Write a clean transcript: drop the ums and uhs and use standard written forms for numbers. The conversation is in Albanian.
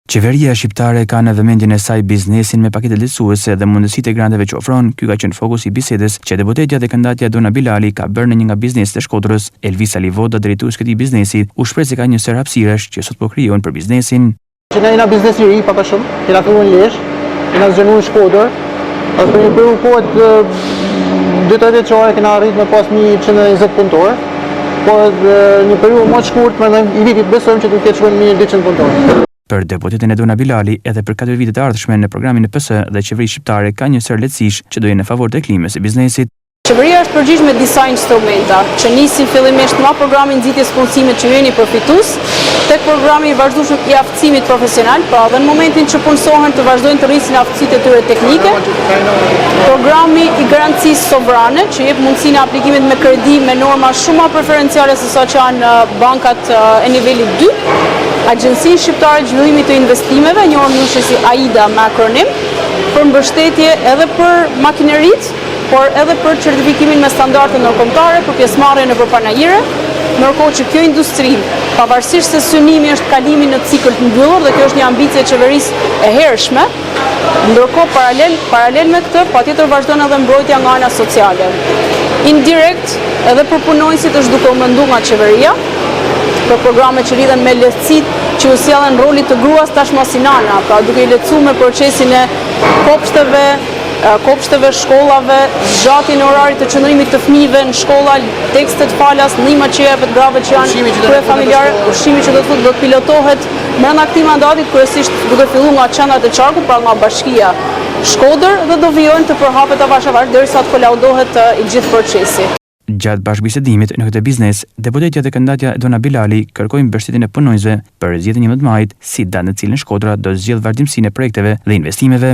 Qeveria shqiptare ka në vëmendjen e saj biznesin me pakete lehtësuese dhe mundësitë e granteve që ofron. Ky ka qenë fokusi i bisedës që deputetja dhe kandidatja Dona Bilali ka bërë në një nga bizneset e Shkodrës. Elvisa Livoda, drejtues këtij biznesi, u shpreh se ka një sër hapësirash që sot po krijohen për biznesin. Që ne jena biznes i ri pak a shumë, kena filluar në Lezhë, kena zgjenuar në Shkodër, për një periudhë kohë 2-3 vjeçare kena arritur me pas 120 punëtorë, por një periudhë më të shkurtër, i vitit besojmë që do të ketë shumë mirë 200 punëtorë. Për deputetin e Dona Bilali, edhe për 4 vitet e ardhshme në programin e PS dhe qeverisë shqiptare ka një sër lehtësish që do jenë në favor të klimës së biznesit. Qeveria është përgjigjshme me disa instrumenta, që nisin fillimisht nga programi nxitjes punësimit që jeni përfitues, tek programi i vazhdueshëm i aftësimit profesional, pra dhe në momentin që punësohen të vazhdojnë të rrisin aftësitë e tyre teknike, programi i garancisë sovrane, që jep mundësinë e aplikimit me kredi me norma shumë më preferenciale se sa që janë bankat e nivelit 2, Agjencia Shqiptare e Zhvillimit të Investimeve, njohur ndryshe si AIDA me akronim, për mbështetje edhe për makineritë, por edhe për certifikimin me standarde ndërkombëtare, për pjesëmarrjen në përpanajire, ndërkohë që kjo industri, pavarësisht se synimi është kalimi në cikël të mbyllur dhe kjo është një ambicie e qeverisë e hershme, ndërkohë paralel me këtë, patjetër vazhdon edhe mbrojtja nga ana sociale. Indirekt, edhe për punonjësit është duke u menduar nga qeveria për programe që lidhen me lehtësitë që u sjellën rolit të gruas tashmë si nana, pra duke i lehtësuar me procesin e kopshteve, shkollave, zgjatjen e orarit të qëndrimit të fëmijëve në shkolla, tekstet falas, ndihma që jepet grave që janë kryefamiljare, ushqimi që do të pilotohet brenda këtij mandati, kryesisht duke filluar nga qendrat e qarkut, pra nga bashkia Shkodër, dhe do vijojnë të përhapet avash derisa të kolaudohet i gjithë procesi. Gjatë bashkëbisedimit në këtë biznes, deputetja dhe kandidatja Dona Bilali kërkojnë mbështetjen e punonjësve për zgjedhjen e 11 majit, si datë në cilën Shkodra do zgjidh vazhdimsinë e projekteve dhe investimeve.